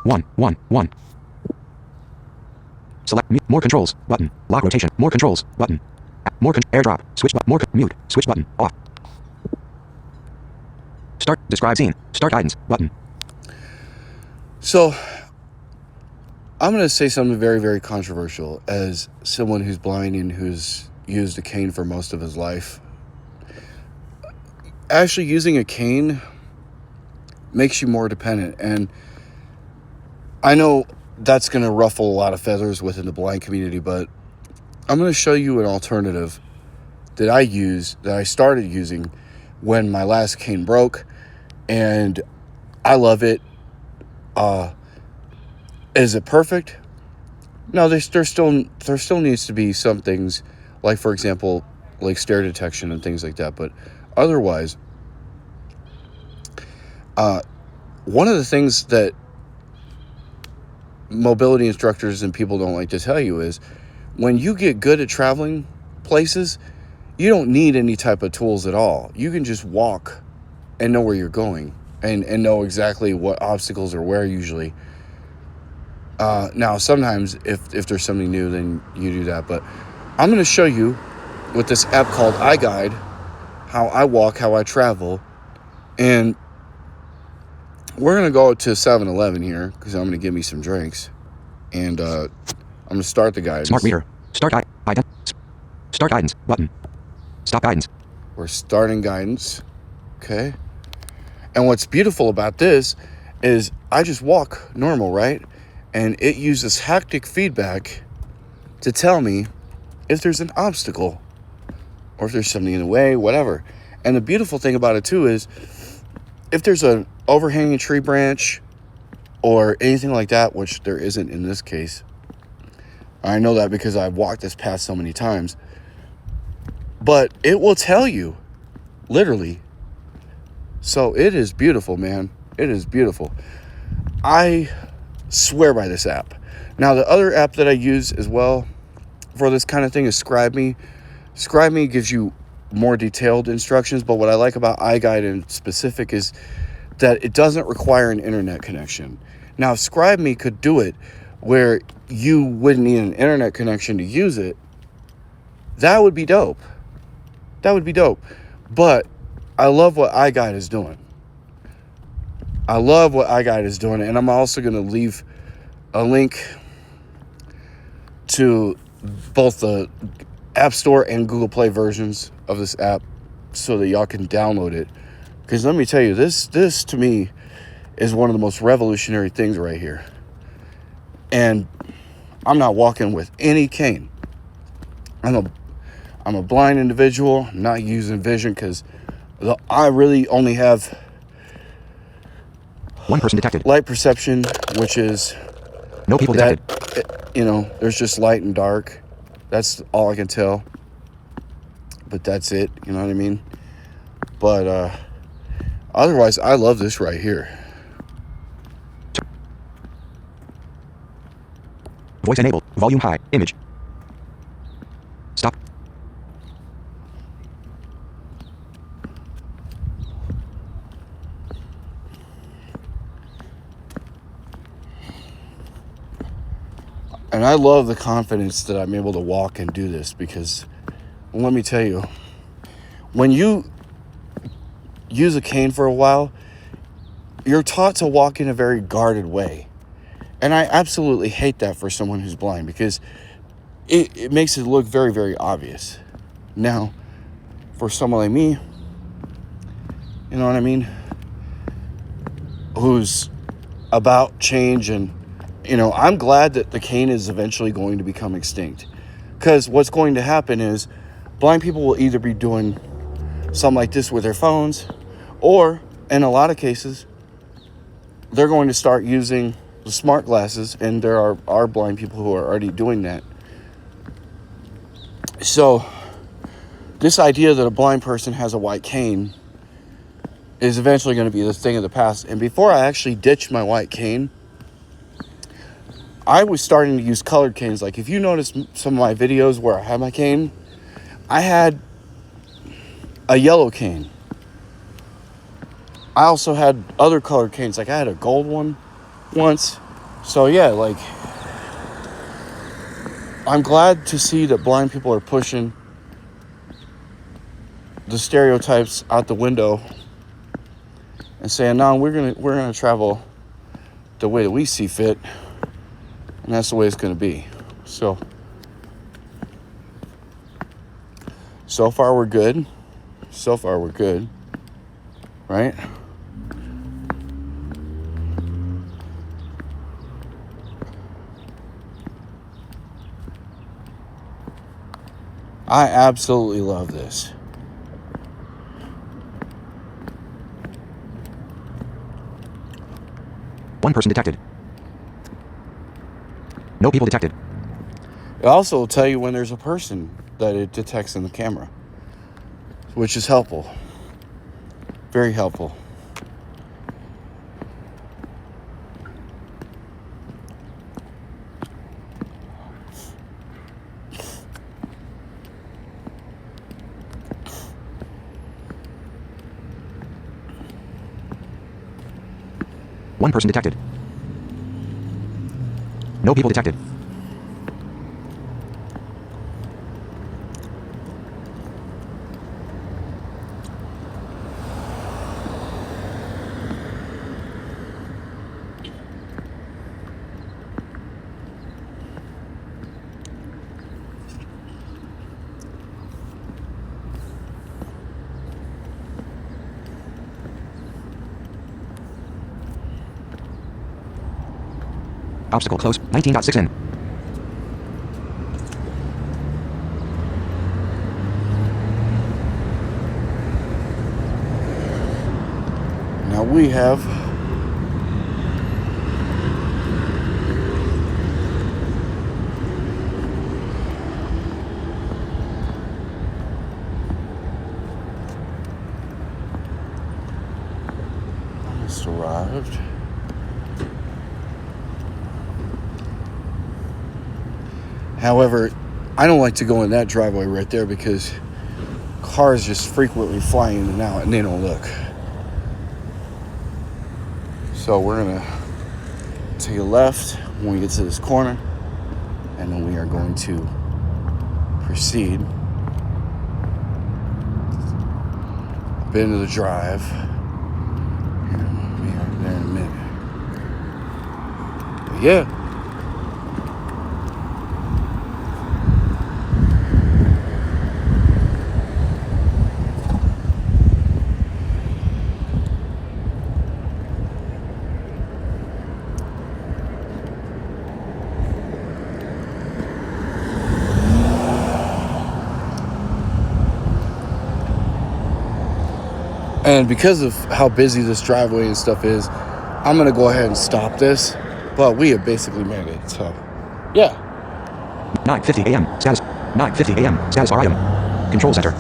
1. Select more controls button. Lock rotation. More controls button. Airdrop. Switch button. Mute. Switch button. Off. Start. Describe scene. Start guidance button. So, I'm going to say something very, very controversial as someone who's blind and who's used a cane for most of his life. Actually, using a cane makes you more dependent. And I know that's going to ruffle a lot of feathers within the blind community, but I'm going to show you an alternative that I started using when my last cane broke, and I love it. Is it perfect? No, there still needs to be some things, like, for example, like stare detection and things like that. But otherwise, one of the things that mobility instructors and people don't like to tell you is when you get good at traveling places, you don't need any type of tools at all. You can just walk and know where you're going and know exactly what obstacles are where usually. Now, sometimes if there's something new, then you do that. But I'm going to show you with this app called EyeGuide how I walk, how I travel. And we're going to go to 7-Eleven here because I'm going to give me some drinks. And I'm going to start the guidance. Smart reader. Start guidance button. Stop guidance. We're starting guidance. Okay. And what's beautiful about this is I just walk normal, right? And it uses haptic feedback to tell me if there's an obstacle or if there's something in the way, whatever. And the beautiful thing about it too is if there's an overhanging tree branch or anything like that, which there isn't in this case. I know that because I've walked this path so many times. But it will tell you, literally. So it is beautiful, man. It is beautiful. I swear by this app. Now, the other app that I use as well for this kind of thing is ScribeMe. ScribeMe gives you more detailed instructions, but what I like about EyeGuide in specific is that it doesn't require an internet connection. Now, if ScribeMe could do it where you wouldn't need an internet connection to use it, that would be dope. That would be dope. But I love what EyeGuide is doing. I love what EyeGuide is doing, and I'm also going to leave a link to both the App Store and Google Play versions of this app so that y'all can download it. Because let me tell you, this to me is one of the most revolutionary things right here. And I'm not walking with any cane. I'm a blind individual. I'm not using vision because I really only have one person detected. Light perception, which is no people detected. There's just light and dark. That's all I can tell. But that's it. You know what I mean? But otherwise, I love this right here. Voice enabled. Volume high. Image. Stop. And I love the confidence that I'm able to walk and do this because, let me tell you, when you use a cane for a while, you're taught to walk in a very guarded way. And I absolutely hate that for someone who's blind because it makes it look very, very obvious. Now, for someone like me, you know what I mean, who's about change and, I'm glad that the cane is eventually going to become extinct. Because what's going to happen is blind people will either be doing something like this with their phones, or in a lot of cases, they're going to start using the smart glasses, and there are blind people who are already doing that. So this idea that a blind person has a white cane is eventually going to be the thing of the past. And before I actually ditched my white cane, I was starting to use colored canes. Like if you notice some of my videos where I had my cane, I had a yellow cane. I also had other colored canes. Like I had a gold one once, So yeah, like, I'm glad to see that blind people are pushing the stereotypes out the window and saying, no, we're gonna travel the way that we see fit, and that's the way it's gonna be. So far we're good. So far we're good, right? I absolutely love this. One person detected. No people detected. It also will tell you when there's a person that it detects in the camera, which is helpful. Very helpful. One person detected. No people detected. Obstacle close. 19.6 in. Now we have almost arrived. However, I don't like to go in that driveway right there because cars just frequently fly in and out and they don't look. So we're gonna take a left when we get to this corner, and then we are going to proceed up into the drive. And we are there in a minute. But yeah. And because of how busy this driveway and stuff is, I'm going to go ahead and stop this. But we have basically made it. So, yeah. 9:50 a.m. Status. 9:50 a.m. Status RIM. Control center.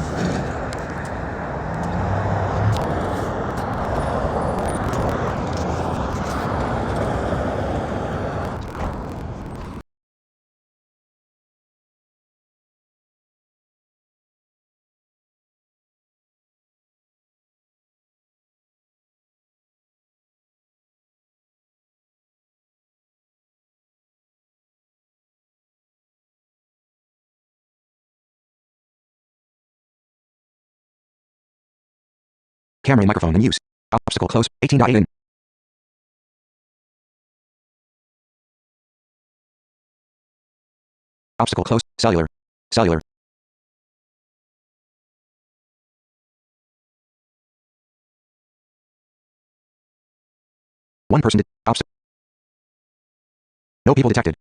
Camera and microphone in use. Obstacle close. 18.8 in. Obstacle close. Cellular. Cellular. One person. No people detected.